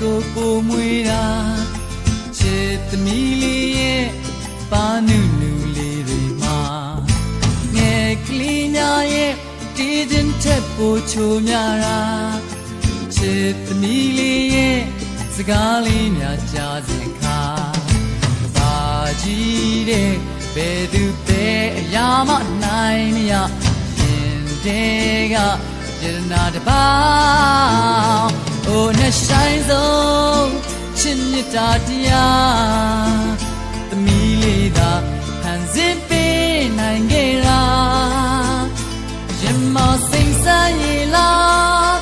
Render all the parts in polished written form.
ကိုပိုမွေတာချစ်သမီးလေးရဲ့ပါနုနုလေးတွေမှာငယ်ကလေးများရဲ့တီးတင်ထက်ပိုချိုများတာချစ်သမီးလေးရဲ့စကားလေးများကြားစဉ်ခါဘာကြီးတဲ့ဘယ်သူပဲအရာမနိုင်မရရင်တဲ့ကယရနာတပါအိုနဲ့ဆိုင်ဆုံးချစ်မြတ်တာတရားသမီးလေးသာဟန်စစ်ပေးနိုင်ခဲ့တာရင်မစိမ့်ဆန်းရလား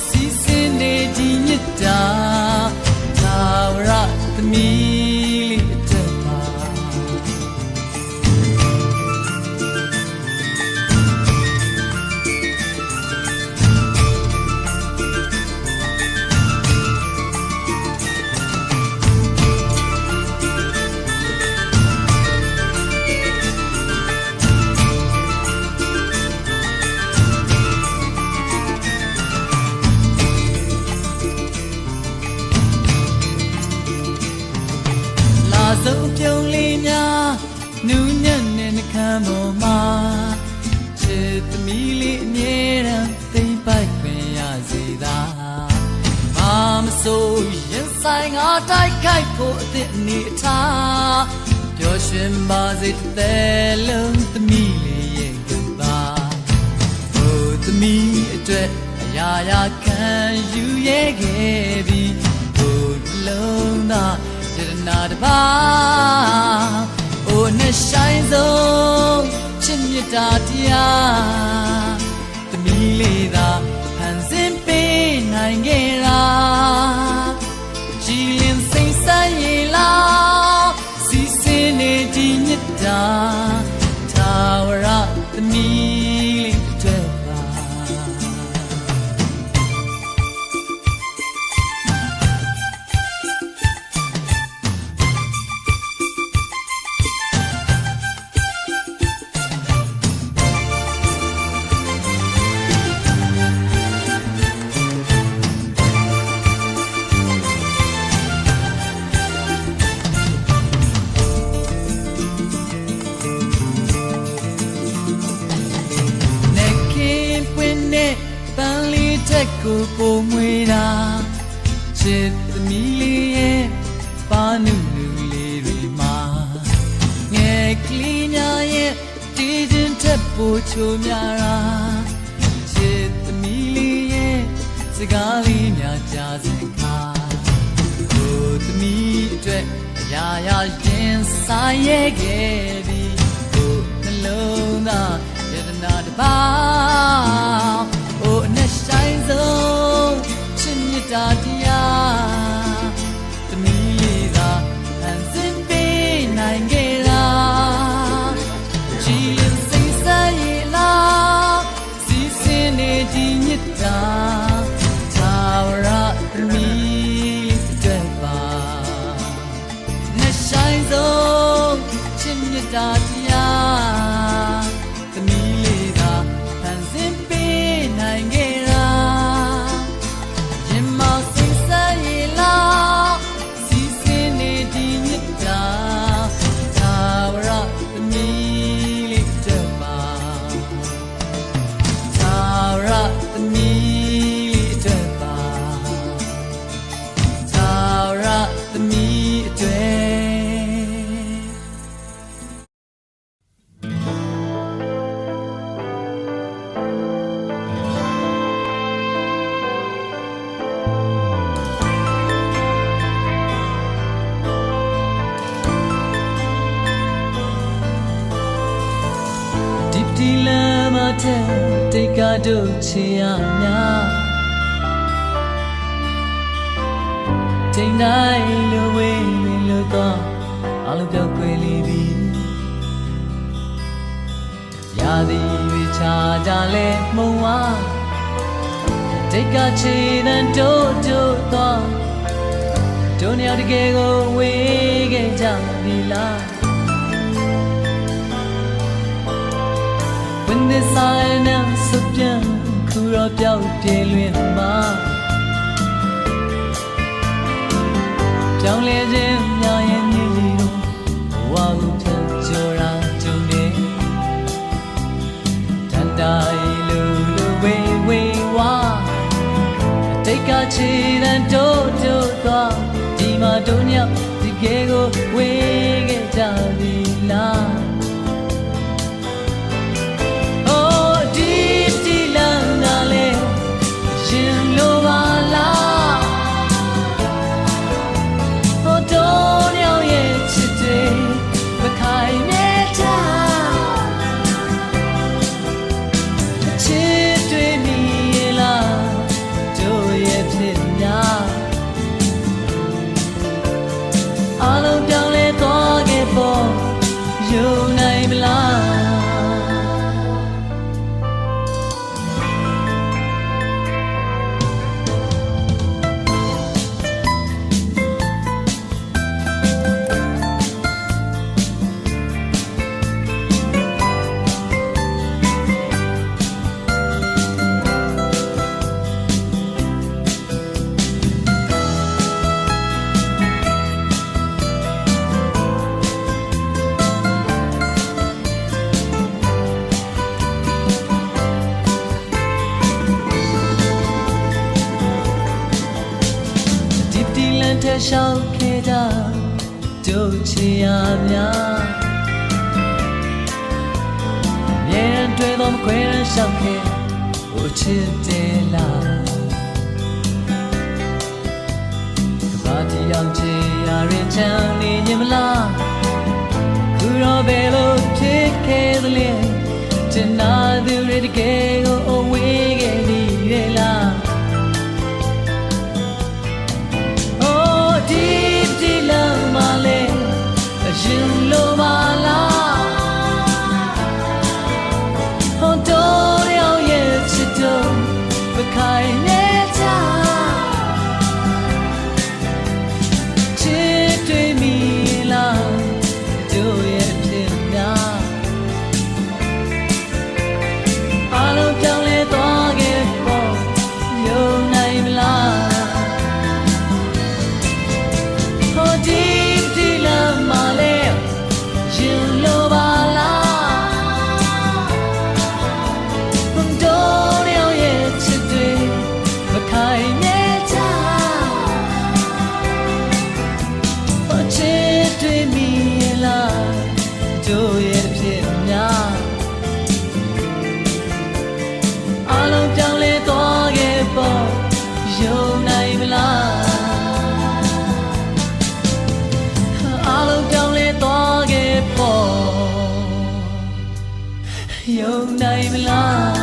စီစဉ်နေဒီမြတ်တာသာဝရသမီးလေးအတွက်ပါဆုံးပြုံးလေးများနူးညံ့တဲ့နှခမ်းပေါ်မှာချစ်သမီးလေးအမြဲတမ်းသိမ့်ပိုက်ခွင့်ရစေသာဘာမဆိုရင်ဆိုင်ငါတိုက်ခိုက်ဖို့အသည့်အနေအထားပျော်ရွှင်ပါစေတဲ့လုံးသမီးလေးရဲ့ကပါဟိုသမီးအတွက်အရာရာခံယူရဲခဲ့ပြီးဟိုလုံးသားယရနာတပါအိုနဲ့ဆိုင်ဆုံးချစ်မြတ်တာတရားသမီးလေးသာဟန်စင်ပေးနိုင်ခဲ့တာကြည်လင်စိမ့်ဆန်းရလားစီစဉ်နေဒီမြတ်တာသာဝရသမီးလေးအတွက်ပါကိုပိုမွေတာချစ်သမီးလေးရဲ့ပါနုနုလေးတွေမှာငယ်ကလေးများရဲ့တီးတင်ထက်ပိုချိုများတာချစ်သမီးလေးရဲ့စကားလေးများကြားစဉ်ခါကိုသမီးအတွက်အရာရာရင်ဆိုင်ရဲခဲ့ပြီးကိုနှလုံးသားယတနာတပါအိုနဲ့ဆိုင်ဆုံးချစ်မြတ်တာတရားသမီးလေးသာဟန်စင်ပေးနိုင်ခဲ့တာကြည်လင်စိမ့်ဆန်းရလားစီစဉ်နေဒီမြတ်တာသာဝရသမီးလေးအတွက်ပါနဲ့ဆိုင်ဆုံးချစ်မြတ်တာတရားသမီးလေးသာဟန်စင်ပေးနိုင်ခဲ့တာရင်မစိမ့်ဆန်းရလားစီစဉ်နေဒီမြတ်တာသာဝရသမီးလေးအတွက်ပါသာဝရသမီးလေးအတွက်ပါသာဝရသမီးအတွက်ဒီလမ်းမထက်တိတ်ကတို့ချေရများချိန်တိုင်းလိုဝေးလို့တော့အလုံးပြောက်ွယ်လေးပြီရာသီတွေချာကြလဲမှုံဝါတိတ်ကချေတဲ့တို့တော့တို့နှစ်ယောက်တကယ်ကိုဝေးခဲ့ကြပြီလားWhen silence ပြန်ခုတော့ပြောက်ပြေးလွင်မှာ ပြောင်းလဲခြင်းများရဲ့မြည်လီတို့ဘဝကိုဖြတ်ကျော်ရာကြုံနေတန်တိုင်းလူဝေဝေဝါအတိတ်ကချီတန်တို့သွားဒီမှာတို့ညဒီကဲကိုဝေးခဲ့ကြပြီလားအားလုံးပြောင်းလဲသွားခဲ့ပေါ်ယုံနိုင်မလားထရှောက်ခဲ့ကြတို့ချီရများမြဲတွေ့တော့ခွေရရှောက်ခဲ့ဟိုချစ်တယ်လားကဘာတီအောင်ချီရရင်ချမ်းနေရင်မလားခုတော့ဘယ်လိုဖြစ်ခဲ့သလဲချင်နာသူတွေတကယ်ကိုအဝေးခဲ့ပြီလေလားရှင်လိုပါလားဟောတော်ရောက်ရဲ့ချစ်တော်မခိုင်နေကြချစ်တွေမီလားတို့ရဲ့ဖြစ်များအားလုံးပြောင်းလဲသွားခဲ့ပေါ်ယုံနိုင်မလားဟောဒီတို့ရဲ့ဖြစ်များအားလုံးပြောင်းလဲသွားခဲ့ပေါ်ယုံနိုင်မလားအားလုံးပြောင်းလဲသွားခဲ့ပေါ်ယုံနိုင်မလား